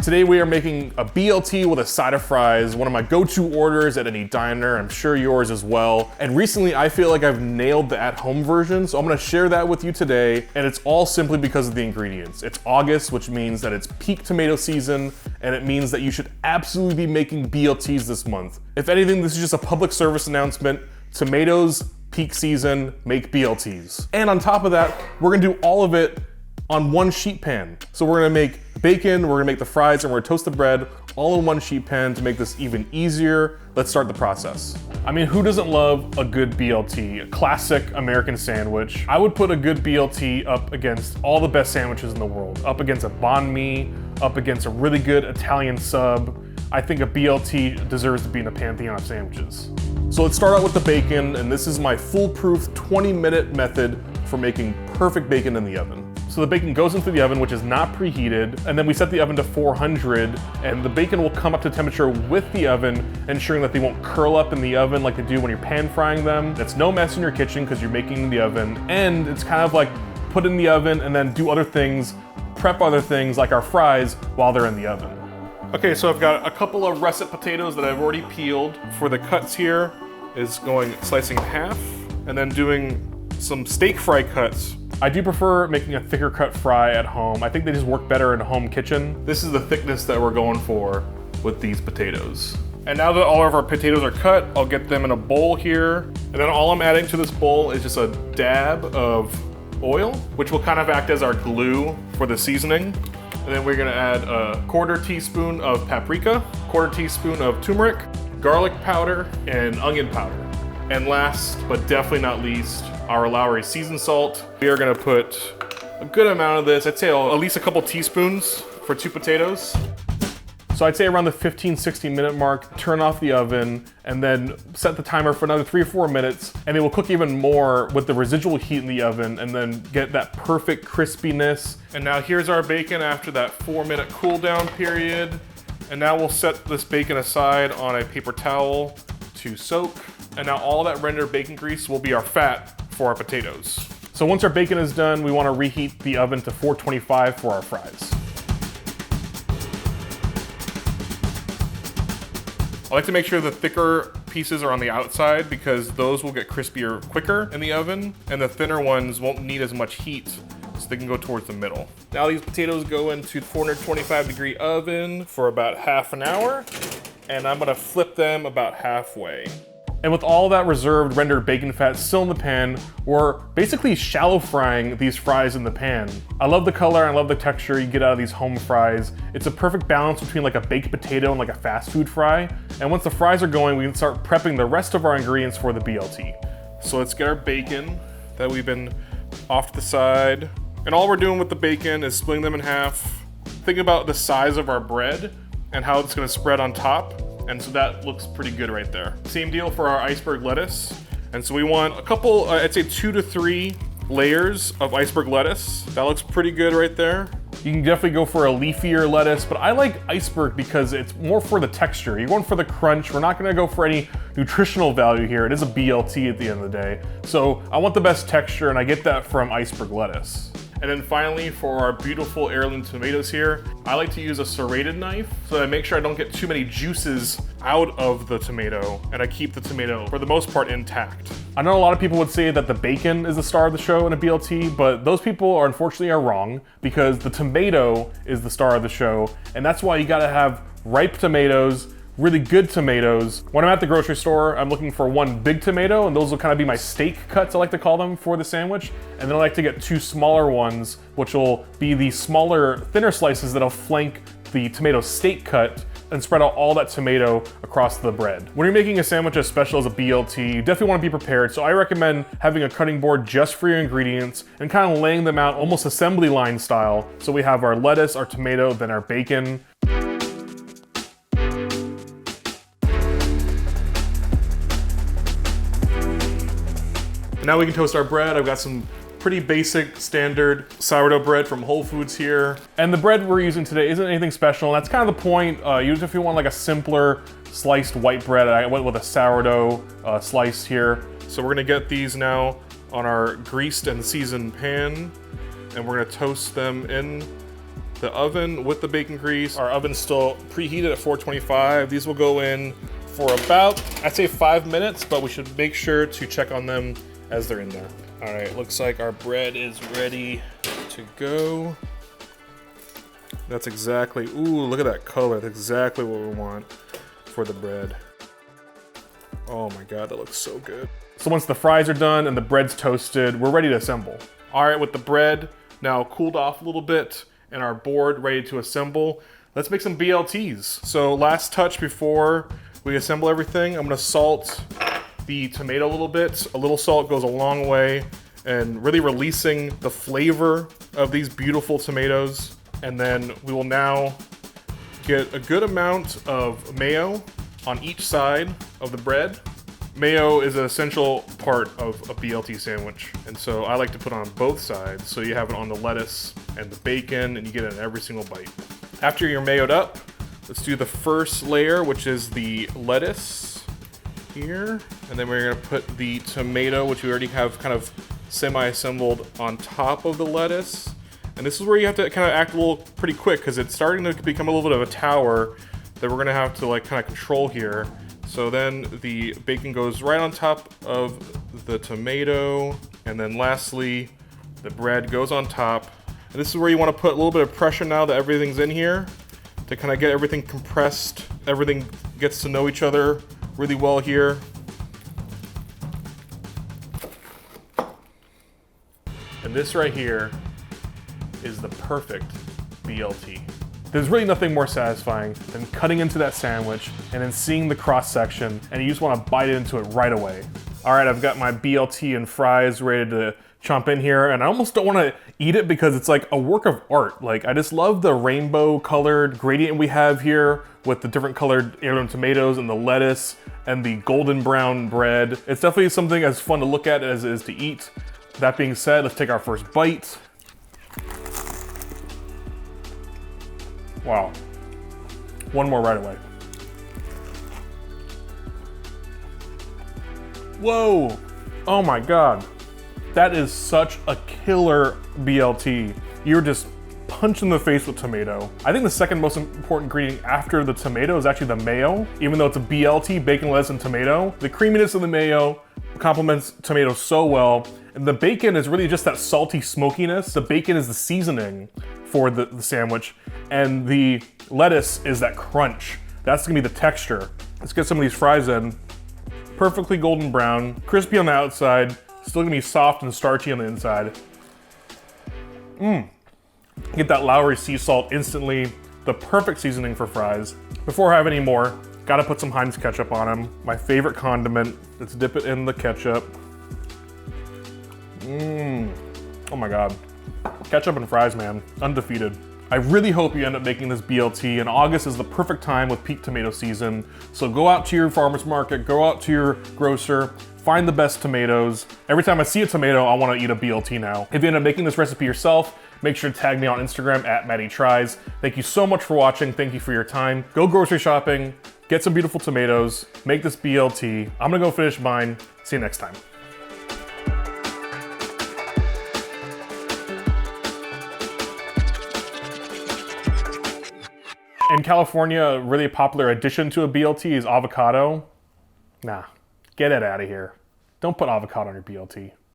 today we are making a BLT with a side of fries, one of my go-to orders at any diner, I'm sure yours as well. And recently I feel like I've nailed the at-home version, so I'm gonna share that with you today, and it's all simply because of the ingredients. It's August, which means that it's peak tomato season, and it means that you should absolutely be making BLTs this month. If anything, this is just a public service announcement. Tomatoes, peak season, make BLTs. And on top of that, we're gonna do all of it on one sheet pan. So we're gonna make bacon, we're gonna make the fries, and we're gonna toast the bread all in one sheet pan to make this even easier. Let's start the process. I mean, who doesn't love a good BLT, a classic American sandwich? I would put a good BLT up against all the best sandwiches in the world, up against a banh mi, up against a really good Italian sub. I think a BLT deserves to be in the pantheon of sandwiches. So let's start out with the bacon, and this is my foolproof 20-minute method for making perfect bacon in the oven. So the bacon goes into the oven, which is not preheated, and then we set the oven to 400, and the bacon will come up to temperature with the oven, ensuring that they won't curl up in the oven like they do when you're pan frying them. It's no mess in your kitchen because you're making in the oven, and it's kind of like put in the oven and then do other things, prep other things like our fries while they're in the oven. Okay, so I've got a couple of russet potatoes that I've already peeled. For the cuts here is slicing in half, and then doing some steak fry cuts. I do prefer making a thicker cut fry at home. I think they just work better in a home kitchen. This is the thickness that we're going for with these potatoes. And now that all of our potatoes are cut, I'll get them in a bowl here. And then all I'm adding to this bowl is just a dab of oil, which will kind of act as our glue for the seasoning. And then we're gonna add a 1/4 teaspoon of paprika, 1/4 teaspoon of turmeric, garlic powder, and onion powder. And last, but definitely not least, our Lowry seasoned salt. We are gonna put a good amount of this. I'd say at least a couple teaspoons for 2 potatoes. So I'd say around the 15-16 minute mark, turn off the oven, and then set the timer for another 3 or 4 minutes, and it will cook even more with the residual heat in the oven, and then get that perfect crispiness. And now here's our bacon after that 4-minute cool down period. And now we'll set this bacon aside on a paper towel to soak. And now all that rendered bacon grease will be our fat for our potatoes. So once our bacon is done, we want to reheat the oven to 425 for our fries. I like to make sure the thicker pieces are on the outside because those will get crispier quicker in the oven, and the thinner ones won't need as much heat, so they can go towards the middle. Now these potatoes go into the 425-degree oven for about half an hour, and I'm gonna flip them about halfway. And with all that reserved rendered bacon fat still in the pan, we're basically shallow frying these fries in the pan. I love the color, I love the texture you get out of these home fries. It's a perfect balance between like a baked potato and like a fast food fry. And once the fries are going, we can start prepping the rest of our ingredients for the BLT. So let's get our bacon that we've been off to the side. And all we're doing with the bacon is splitting them in half. Think about the size of our bread and how it's gonna spread on top. And so that looks pretty good right there. Same deal for our iceberg lettuce. And so we want a couple, I'd say 2 to 3 layers of iceberg lettuce. That looks pretty good right there. You can definitely go for a leafier lettuce, but I like iceberg because it's more for the texture. You're going for the crunch. We're not gonna go for any nutritional value here. It is a BLT at the end of the day. So I want the best texture, and I get that from iceberg lettuce. And then finally, for our beautiful heirloom tomatoes here, I like to use a serrated knife so that I make sure I don't get too many juices out of the tomato, and I keep the tomato, for the most part, intact. I know a lot of people would say that the bacon is the star of the show in a BLT, but those people unfortunately are wrong, because the tomato is the star of the show, and that's why you gotta have ripe tomatoes, really good tomatoes. When I'm at the grocery store, I'm looking for 1 big tomato, and those will kind of be my steak cuts, I like to call them, for the sandwich. And then I like to get 2 smaller ones, which will be the smaller, thinner slices that'll flank the tomato steak cut and spread out all that tomato across the bread. When you're making a sandwich as special as a BLT, you definitely want to be prepared, so I recommend having a cutting board just for your ingredients and kind of laying them out almost assembly line style. So we have our lettuce, our tomato, then our bacon. Now we can toast our bread. I've got some pretty basic standard sourdough bread from Whole Foods here. And the bread we're using today isn't anything special, and that's kind of the point. Usually if you want like a simpler sliced white bread, I went with a sourdough slice here. So we're gonna get these now on our greased and seasoned pan, and we're gonna toast them in the oven with the bacon grease. Our oven's still preheated at 425. These will go in for about, I'd say 5 minutes, but we should make sure to check on them as they're in there. All right, looks like our bread is ready to go. That's exactly, ooh, look at that color. That's exactly what we want for the bread. Oh my God, that looks so good. So once the fries are done and the bread's toasted, we're ready to assemble. All right, with the bread now cooled off a little bit and our board ready to assemble, let's make some BLTs. So last touch before we assemble everything, I'm gonna salt the tomato a little bit. A little salt goes a long way and really releasing the flavor of these beautiful tomatoes. And then we will now get a good amount of mayo on each side of the bread. Mayo is an essential part of a BLT sandwich, and so I like to put it on both sides, so you have it on the lettuce and the bacon, and you get it in every single bite. After you're mayoed up, let's do the first layer, which is the lettuce here, and then we're gonna put the tomato, which we already have kind of semi-assembled on top of the lettuce. And this is where you have to kind of act a little pretty quick because it's starting to become a little bit of a tower that we're gonna have to like kind of control here. So then the bacon goes right on top of the tomato, and then lastly, the bread goes on top. And this is where you want to put a little bit of pressure now that everything's in here to kind of get everything compressed. Everything gets to know each other really well here. And this right here is the perfect BLT. There's really nothing more satisfying than cutting into that sandwich and then seeing the cross section and you just want to bite into it right away. All right, I've got my BLT and fries ready to chomp in here, and I almost don't want to eat it because it's like a work of art. Like, I just love the rainbow colored gradient we have here with the different colored heirloom tomatoes and the lettuce and the golden brown bread. It's definitely something as fun to look at as it is to eat. That being said, let's take our first bite. Wow. One more right away. Whoa. Oh my God. That is such a killer BLT. You're just punched in the face with tomato. I think the second most important ingredient after the tomato is actually the mayo. Even though it's a BLT, bacon, lettuce, and tomato, the creaminess of the mayo complements tomato so well. And the bacon is really just that salty smokiness. The bacon is the seasoning for the sandwich, and the lettuce is that crunch. That's gonna be the texture. Let's get some of these fries in. Perfectly golden brown, crispy on the outside, still gonna be soft and starchy on the inside. Get that Lowry sea salt instantly. The perfect seasoning for fries. Before I have any more, gotta put some Heinz ketchup on them. My favorite condiment. Let's dip it in the ketchup. Oh my God. Ketchup and fries, man, undefeated. I really hope you end up making this BLT, and August is the perfect time with peak tomato season. So go out to your farmer's market, go out to your grocer, find the best tomatoes. Every time I see a tomato, I wanna eat a BLT now. If you end up making this recipe yourself, make sure to tag me on Instagram at MattyTries. Thank you so much for watching. Thank you for your time. Go grocery shopping, get some beautiful tomatoes, make this BLT. I'm gonna go finish mine. See you next time. In California, a really popular addition to a BLT is avocado. Nah, get it out of here. Don't put avocado on your BLT.